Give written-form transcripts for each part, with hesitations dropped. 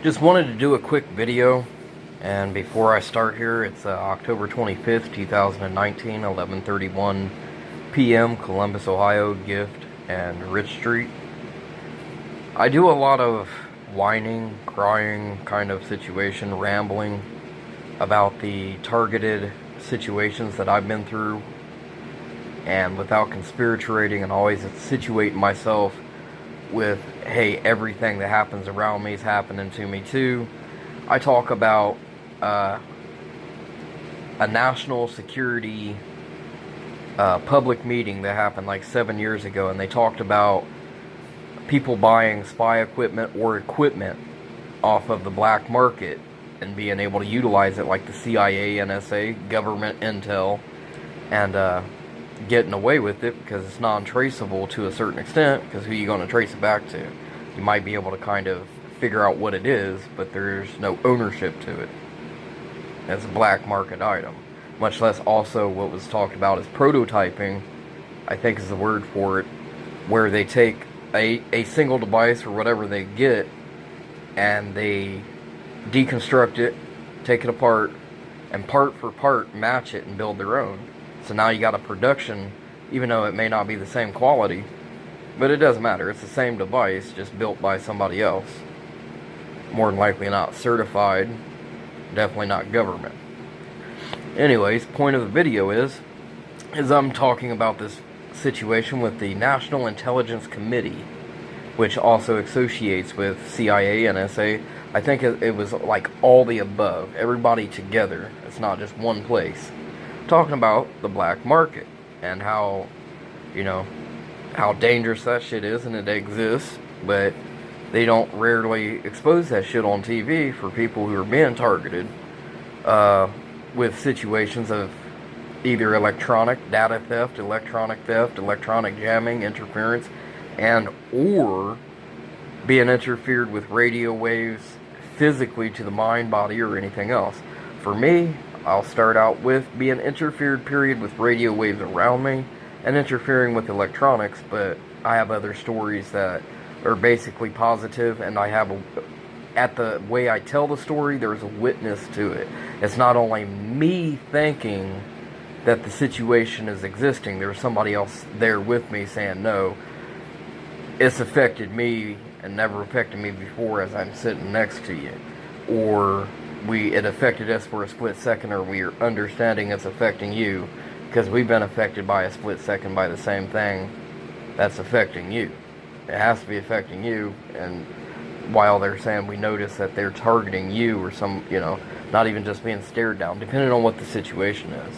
Just wanted to do a quick video, and before I start here, it's October 25th, 2019, 11:31 p.m., Columbus, Ohio, Gift and Rich Street. I do a lot of whining, crying kind of situation, rambling about the targeted situations that I've been through, and without conspiratoriating and always situating myself with, hey, everything that happens around me is happening to me too. I talk about a national security public meeting that happened like 7 years ago, and they talked about people buying spy equipment or equipment off of the black market and being able to utilize it, like the CIA, NSA, government intel, and getting away with it because it's non-traceable to a certain extent, because who are you going to trace it back to? You might be able to kind of figure out what it is, but there's no ownership to it. It's a black market item. Much less also what was talked about as prototyping, I think is the word for it, where they take a single device or whatever they get and they deconstruct it, take it apart, and part for part match it and build their own. So now you got a production, even though it may not be the same quality, but it doesn't matter. It's the same device, just built by somebody else. More than likely not certified, definitely not government. Anyways, point of the video is I'm talking about this situation with the National Intelligence Committee, which also associates with CIA, NSA. I think it was like all the above, everybody together. It's not just one place. Talking about the black market and how, how dangerous that shit is, and it exists, but they don't rarely expose that shit on TV for people who are being targeted with situations of either electronic data theft, electronic jamming, interference, and or being interfered with radio waves physically to the mind, body, or anything else. For me, I'll start out with being interfered, period, with radio waves around me and interfering with electronics, but I have other stories that are basically positive, and I have at the way I tell the story, there's a witness to it. It's not only me thinking that the situation is existing, there's somebody else there with me saying, no, it's affected me and never affected me before as I'm sitting next to you. Or it affected us for a split second, or we're understanding it's affecting you because we've been affected by a split second by the same thing that's affecting you. It has to be affecting you, and while they're saying we notice that they're targeting you or some, not even just being stared down, depending on what the situation is.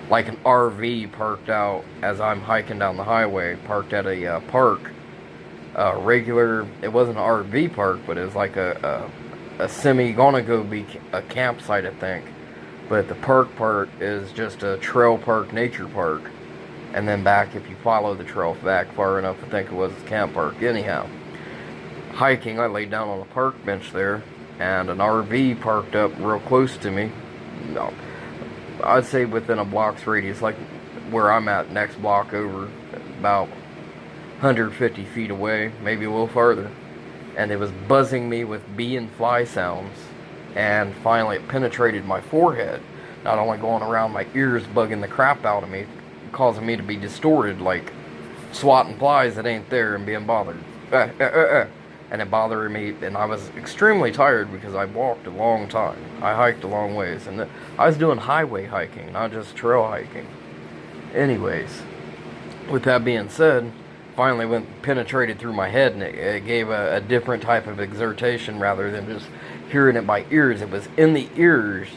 Like an RV parked out as I'm hiking down the highway, parked at a park, regular, it wasn't an RV park, but it was like a gonna go be a campsite, I think. But the park part is just a trail park, nature park. And then back, if you follow the trail back far enough, I think it was a camp park. Anyhow, hiking, I laid down on a park bench there, and an RV parked up real close to me. No, I'd say within a block's radius, like where I'm at, next block over, about 150 feet away, maybe a little farther. And it was buzzing me with bee and fly sounds, and finally it penetrated my forehead, not only going around my ears, bugging the crap out of me, causing me to be distorted, like swatting flies that ain't there and being bothered. And it bothered me, and I was extremely tired because I walked a long time. I hiked a long ways, and I was doing highway hiking, not just trail hiking. Anyways, with that being said, finally penetrated through my head, and it gave a different type of exertion rather than just hearing it by ears. It was in the ears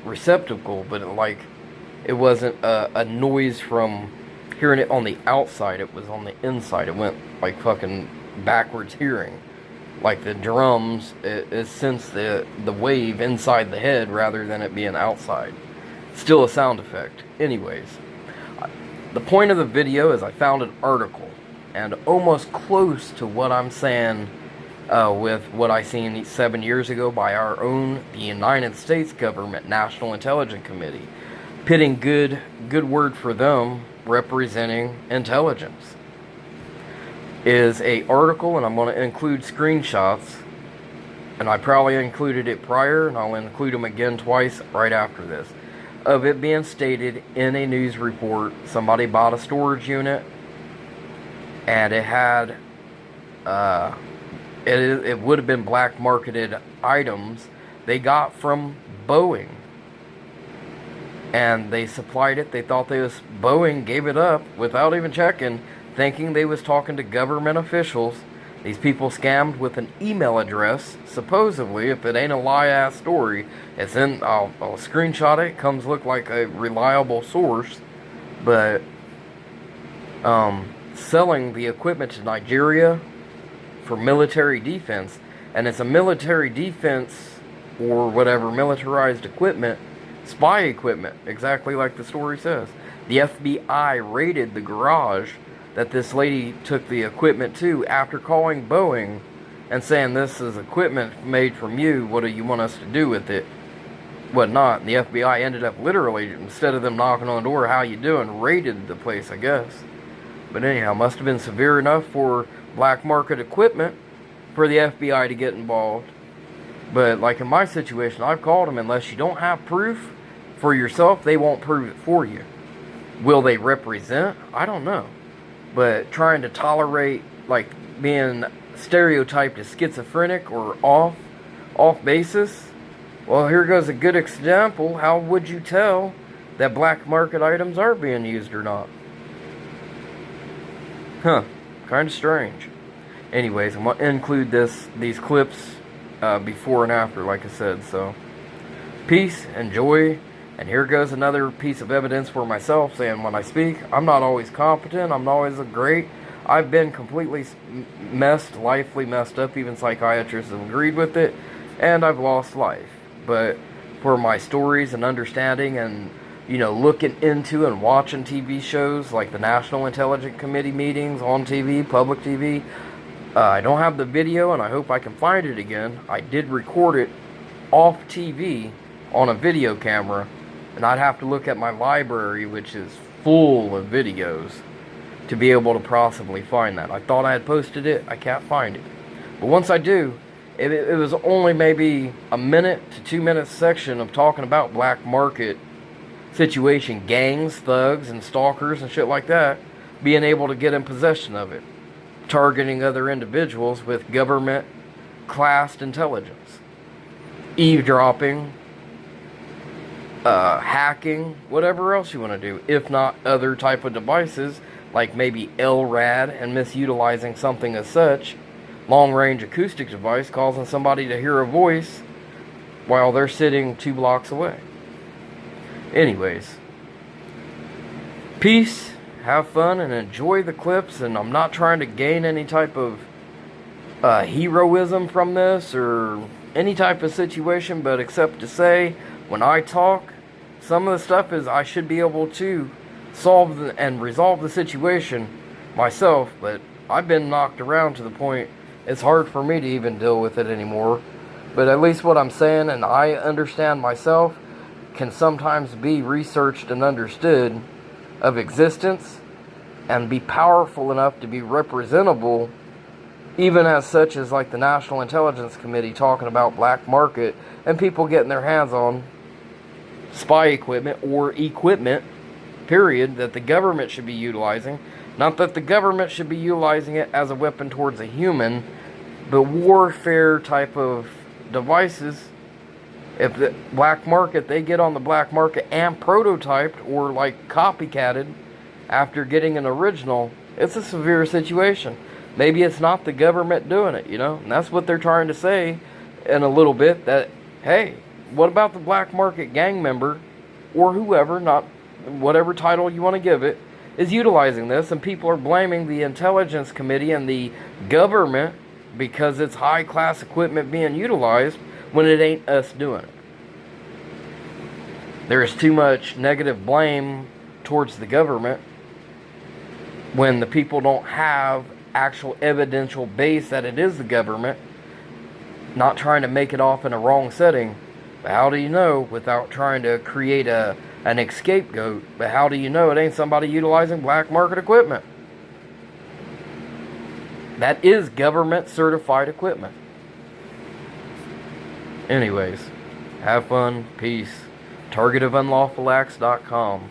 receptacle, but it wasn't a noise from hearing it on the outside. It was on the inside. It went like fucking backwards hearing, like the drums. It sensed the wave inside the head rather than it being outside. Still a sound effect. Anyways, the point of the video is I found an article, and almost close to what I'm saying with what I seen 7 years ago by our own, the United States government, National Intelligence Committee, pitting good word for them, representing intelligence, is a article, and I'm going to include screenshots and I probably included it prior, and I'll include them again twice right after this, of it being stated in a news report, somebody bought a storage unit, and it had, it would have been black marketed items they got from Boeing. And they supplied it. They thought Boeing gave it up without even checking, thinking they was talking to government officials. These people scammed with an email address, supposedly, if it ain't a lie-ass story. It's in, I'll screenshot it. It comes look like a reliable source. But, selling the equipment to Nigeria for military defense. And it's a military defense, or whatever, militarized equipment, spy equipment, exactly like the story says. The FBI raided the garage that this lady took the equipment to after calling Boeing and saying, this is equipment made from you, what do you want us to do with it, whatnot. And the FBI ended up literally, instead of them knocking on the door, how you doing, raided the place, I guess. But anyhow, must have been severe enough for black market equipment for the FBI to get involved. But like in my situation, I've called them. Unless you don't have proof for yourself, they won't prove it for you. Will they represent? I don't know. But trying to tolerate, like, being stereotyped as schizophrenic or off basis, well, here goes a good example. How would you tell that black market items are being used or not? Huh. Kind of strange. Anyways, I'm going to include these clips before and after, like I said. So, peace and joy. And here goes another piece of evidence for myself, saying when I speak, I'm not always competent, I'm not always great. I've been completely lifely messed up, even psychiatrists have agreed with it, and I've lost life. But for my stories and understanding and, you know, looking into and watching TV shows like the National Intelligence Committee meetings on TV, public TV, I don't have the video, and I hope I can find it again. I did record it off TV on a video camera, and I'd have to look at my library, which is full of videos, to be able to possibly find that. I thought I had posted it. I can't find it. But once I do, it was only maybe a minute to 2 minute section of talking about black market situation, gangs, thugs, and stalkers and shit like that, being able to get in possession of it, targeting other individuals with government classed intelligence, eavesdropping, hacking, whatever else you want to do, if not other type of devices like maybe LRAD, and misutilizing something as such, long-range acoustic device, causing somebody to hear a voice while they're sitting 2 blocks away. Anyways, peace, have fun, and enjoy the clips. And I'm not trying to gain any type of heroism from this or any type of situation, but except to say, when I talk, some of the stuff is I should be able to solve and resolve the situation myself, but I've been knocked around to the point it's hard for me to even deal with it anymore. But at least what I'm saying, and I understand myself, can sometimes be researched and understood of existence and be powerful enough to be representable, even as such as like the National Intelligence Committee talking about black market and people getting their hands on spy equipment or equipment, period, that the government should be utilizing. Not that the government should be utilizing it as a weapon towards a human, but warfare type of devices. If the black market, they get on the black market and prototyped or like copycatted after getting an original, it's a severe situation. Maybe it's not the government doing it, you know? And that's what they're trying to say in a little bit, that, hey, what about the black market gang member or whoever, not whatever title you want to give it, is utilizing this, and people are blaming the Intelligence Committee and the government because it's high-class equipment being utilized when it ain't us doing it. There is too much negative blame towards the government when the people don't have actual evidential base that it is the government, not trying to make it off in a wrong setting. But how do you know without trying to create an scapegoat? But how do you know it ain't somebody utilizing black market equipment? That is government certified equipment. Anyways, have fun, peace. Targetofunlawfulacts.com.